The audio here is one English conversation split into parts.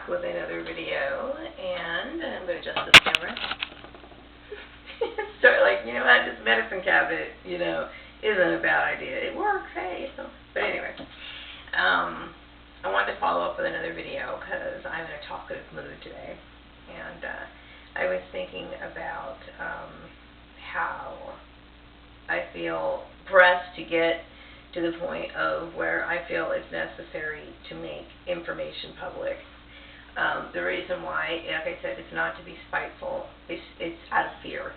back with another video, and I'm going to adjust this camera. Start like, what, this medicine cabinet, isn't a bad idea. It works, hey. But anyway, I wanted to follow up with another video because I'm in a talkative mood today, and I was thinking about how I feel pressed to get to the point of where I feel it's necessary to make information public. The reason why, like I said, it's not to be spiteful. It's out of fear.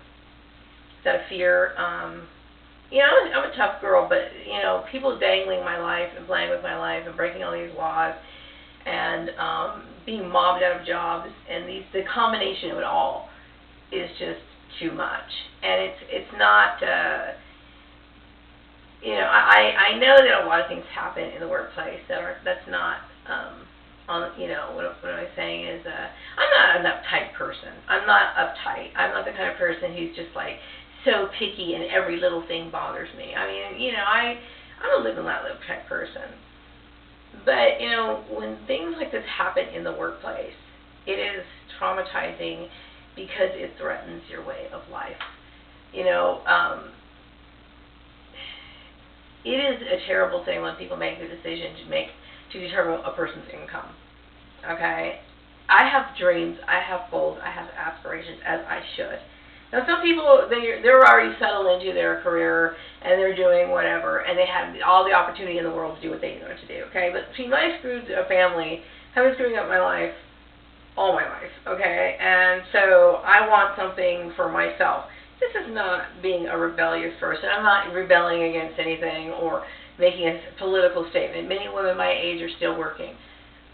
It's out of fear. I'm a tough girl, but, people dangling my life and playing with my life and breaking all these laws and being mobbed out of jobs, and the combination of it all is just too much. And it's not... I know that a lot of things happen in the workplace that's not, what am I saying is, I'm not an uptight person. I'm not uptight. I'm not the kind of person who's just like so picky and every little thing bothers me. I mean, I'm a live and let live type person. But, when things like this happen in the workplace, it is traumatizing because it threatens your way of life. It is a terrible thing when people make the decision to determine a person's income. Okay? I have dreams, I have goals, I have aspirations, as I should. Now, some people, they're already settled into their career, and they're doing whatever, and they have all the opportunity in the world to do what they know to do, okay? But see, I screwed a family, I've been screwing up my life all my life, okay? And so I want something for myself. This is not being a rebellious person. I'm not rebelling against anything or making a political statement. Many women my age are still working.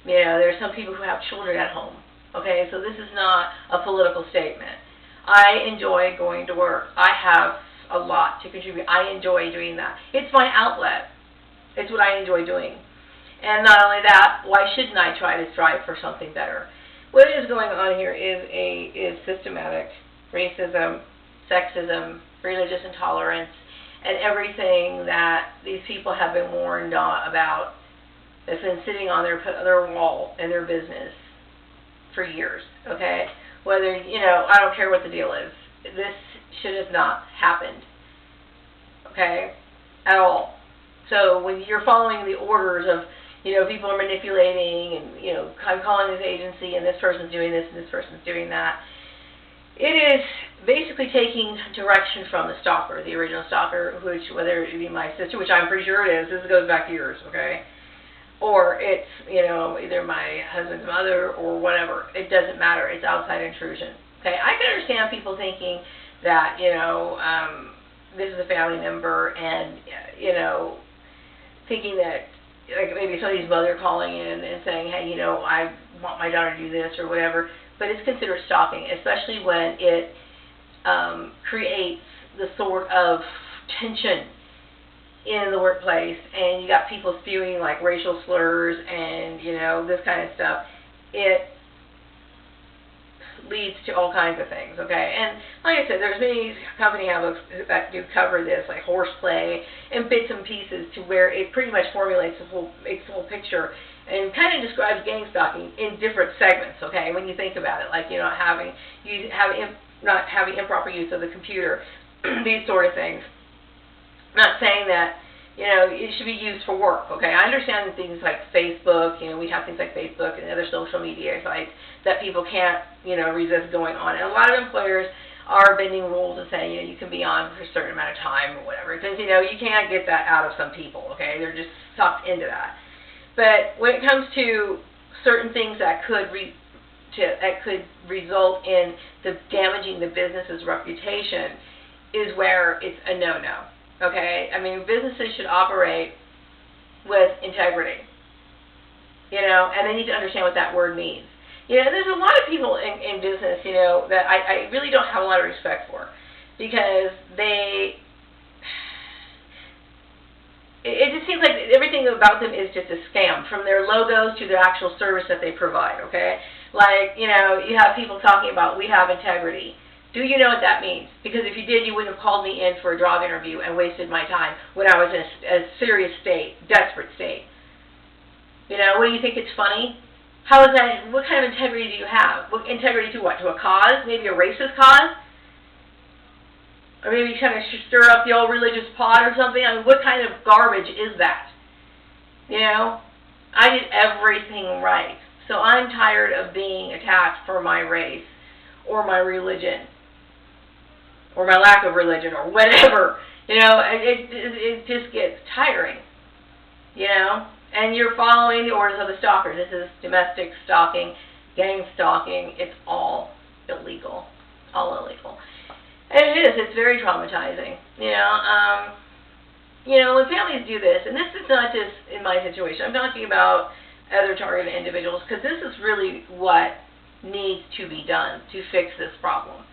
There are some people who have children at home. Okay, so this is not a political statement. I enjoy going to work. I have a lot to contribute. I enjoy doing that. It's my outlet. It's what I enjoy doing. And not only that, why shouldn't I try to strive for something better? What is going on here is systematic racism, sexism, religious intolerance, and everything that these people have been warned about that's been sitting on their wall in their business for years, okay? Whether, I don't care what the deal is. This should have not happened, okay, at all. So when you're following the orders of, people are manipulating and, I'm calling this agency and this person's doing this and this person's doing that, it is basically taking direction from the stalker, the original stalker, which, whether it be my sister, which I'm pretty sure it is, this goes back years, okay? Or it's, either my husband's mother or whatever. It doesn't matter. It's outside intrusion, okay? I can understand people thinking that, this is a family member and, thinking that, like maybe somebody's mother calling in and saying, hey, I want my daughter to do this or whatever. But it's considered stalking, especially when it creates the sort of tension in the workplace, and you got people spewing like racial slurs and this kind of stuff. It leads to all kinds of things, okay? And like I said, there's many company handbooks that do cover this, like horseplay and bits and pieces, to where it pretty much formulates makes the whole picture and kind of describes gang stalking in different segments, okay, when you think about it, like, not having improper use of the computer, these sort of things. I'm not saying that, it should be used for work, okay? I understand that things like Facebook, we have things like Facebook and other social media sites that people can't, resist going on. And a lot of employers are bending rules and saying, you can be on for a certain amount of time or whatever, because, you can't get that out of some people, okay? They're just sucked into that. But when it comes to certain things that could result in damaging the business's reputation, is where it's a no-no. Okay? I mean, businesses should operate with integrity. And they need to understand what that word means. There's a lot of people in business, that I really don't have a lot of respect for, because it just seems like everything about them is just a scam, from their logos to the actual service that they provide, okay? Like, you have people talking about, we have integrity. Do you know what that means? Because if you did, you wouldn't have called me in for a job interview and wasted my time when I was in a serious state, desperate state. What do you think, it's funny? How is that? What kind of integrity do you have? What integrity to what? To a cause? Maybe a racist cause? Or maybe you kind of stir up the old religious pot or something? I mean, what kind of garbage is that? You know? I did everything right. So I'm tired of being attacked for my race or my religion or my lack of religion or whatever. You know, it just gets tiring. You know? And you're following the orders of the stalker. This is domestic stalking, gang stalking. It's all illegal. All illegal. And it is. It's very traumatizing. You know, when families do this, and this is not just in my situation. I'm talking about other targeted individuals, because this is really what needs to be done to fix this problem.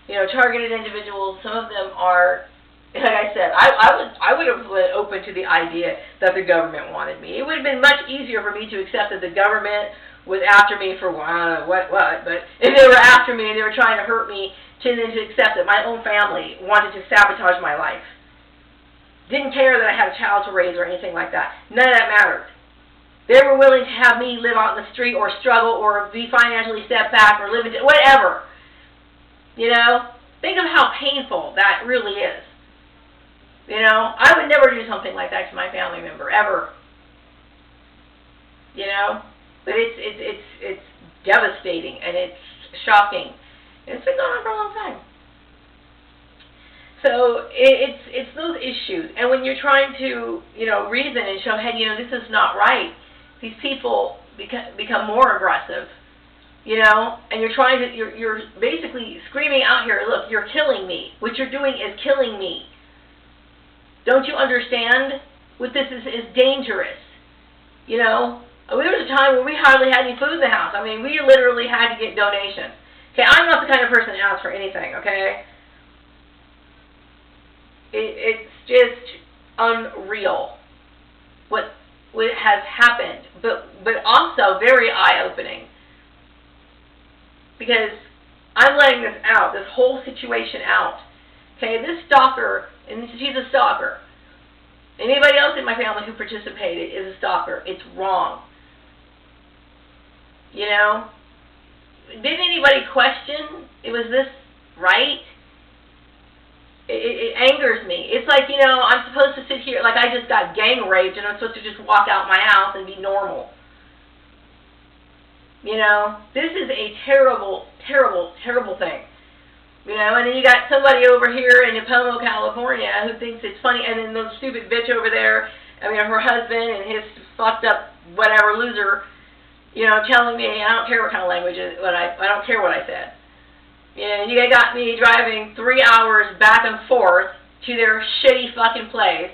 You know, targeted individuals, some of them are, like I said, I would have been open to the idea that the government wanted me. It would have been much easier for me to accept that the government was after me for, I don't know what, but if they were after me and they were trying to hurt me, to then to accept that my own family wanted to sabotage my life. Didn't care that I had a child to raise or anything like that. None of that mattered. They were willing to have me live out in the street or struggle or be financially set back or live in, whatever. You know? Think of how painful that really is. You know? I would never do something like that to my family member, ever. You know? But it's devastating and it's shocking. And it's been going on for a long time. So it's those issues, and when you're trying to, you know, reason and show, hey, you know, this is not right, these people become more aggressive, you know, and you're basically screaming out here, look, you're killing me. What you're doing is killing me. Don't you understand? What this is dangerous, you know. There was a time when we hardly had any food in the house. I mean, we literally had to get donations. Okay, I'm not the kind of person that asks for anything, okay? It's just unreal what has happened, but also very eye-opening, because I'm letting this out, this whole situation out. Okay, this stalker, and she's a stalker. Anybody else in my family who participated is a stalker. It's wrong. You know? Didn't anybody question, was this right? It angers me. It's like, you know, I'm supposed to sit here, like I just got gang raped and I'm supposed to just walk out my house and be normal. You know, this is a terrible, terrible, terrible thing. You know, and then you got somebody over here in Nipomo, California who thinks it's funny, and then the stupid bitch over there, I mean, her husband and his fucked up whatever loser, you know, telling me, I don't care what kind of language it is, I don't care what I said. And you got me driving 3 hours back and forth to their shitty fucking place,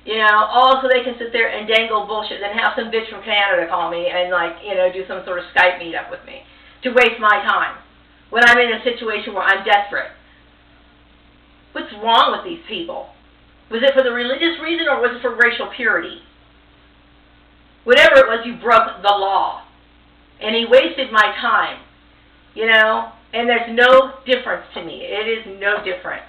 you know, all so they can sit there and dangle bullshit and have some bitch from Canada call me and, like, you know, do some sort of Skype meetup with me to waste my time when I'm in a situation where I'm desperate. What's wrong with these people? Was it for the religious reason or was it for racial purity? Whatever it was, you broke the law. And he wasted my time, you know? And there's no difference to me. It is no different.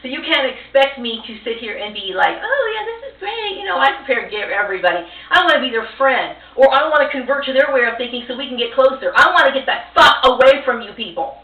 So you can't expect me to sit here and be like, oh, yeah, this is great. You know, I prepare to give everybody. I want to be their friend. Or I want to convert to their way of thinking so we can get closer. I want to get that fuck away from you people.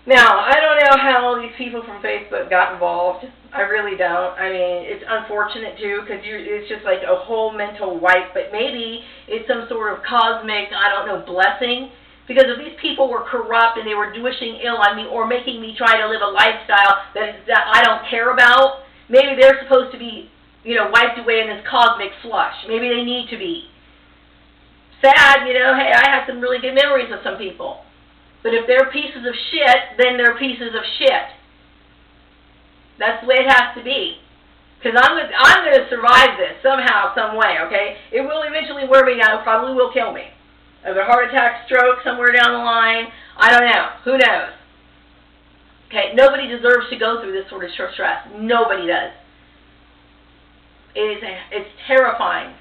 Now, I don't know how these people from Facebook got involved. I really don't. I mean, it's unfortunate, too, because it's just like a whole mental wipe. But maybe it's some sort of cosmic, I don't know, blessing. Because if these people were corrupt and they were wishing ill on me or making me try to live a lifestyle that I don't care about, maybe they're supposed to be, you know, wiped away in this cosmic flush. Maybe they need to be. Sad, you know, hey, I had some really good memories of some people. But if they're pieces of shit, then they're pieces of shit. That's the way it has to be. Because I'm going to survive this somehow, some way, okay? It will eventually wear me down. It probably will kill me. Of a heart attack, stroke, somewhere down the line. I don't know. Who knows? Okay, nobody deserves to go through this sort of stress. Nobody does. It's terrifying.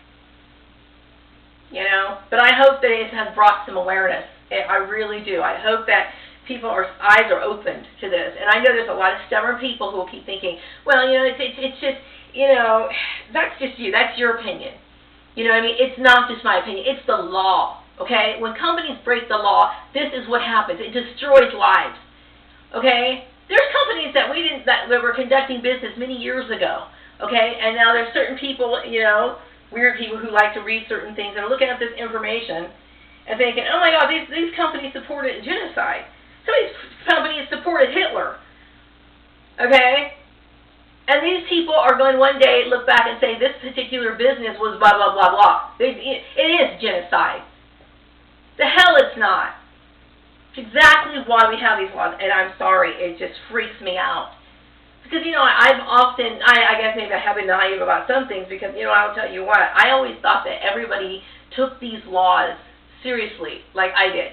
You know? But I hope that it has brought some awareness. I really do. I hope that people's eyes are opened to this. And I know there's a lot of stubborn people who will keep thinking, well, you know, it's just, you know, that's just you. That's your opinion. You know what I mean? It's not just my opinion. It's the law, okay? When companies break the law, this is what happens. It destroys lives, okay? There's companies that were conducting business many years ago, okay? And now there's certain people, you know, weird people who like to read certain things and are looking at this information and thinking, oh my God, these companies supported genocide. Some of these companies supported Hitler, okay? And these people are going one day look back and say this particular business was blah, blah, blah, blah. It is genocide. The hell it's not. It's exactly why we have these laws, and I'm sorry, it just freaks me out. Because, you know, I guess maybe I have been naive about some things because, you know, I'll tell you what, I always thought that everybody took these laws seriously, like I did.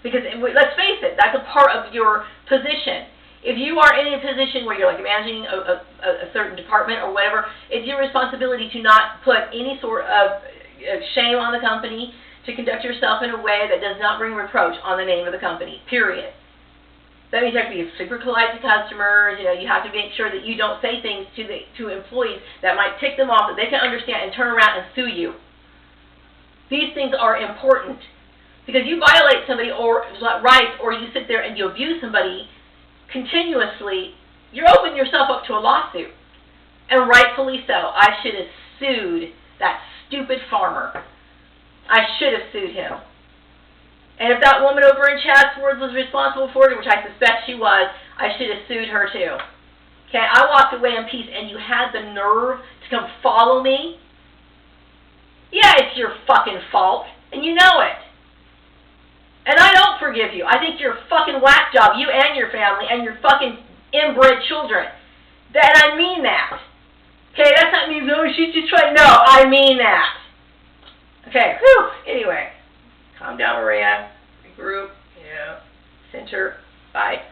Because, let's face it, that's a part of your position. If you are in a position where you're like managing a certain department or whatever, it's your responsibility to not put any sort of shame on the company, to conduct yourself in a way that does not bring reproach on the name of the company, period. That means you have to be super polite to customers. You know, you have to make sure that you don't say things to employees that might tick them off, that they can understand and turn around and sue you. These things are important because you violate somebody's rights or you sit there and you abuse somebody continuously, you're opening yourself up to a lawsuit. And rightfully so. I should have sued that stupid farmer. I should have sued him. And if that woman over in Chatsworth was responsible for it, which I suspect she was, I should have sued her too. Okay, I walked away in peace and you had the nerve to come follow me? Yeah, it's your fucking fault. And you know it. And I don't forgive you. I think you're a fucking whack job, you and your family, and your fucking inbred children. And I mean that. Okay, that's not me, oh, she's just trying. No, I mean that. Okay, whew. Anyway, calm down, Maria. Regroup, you know, center. Bye.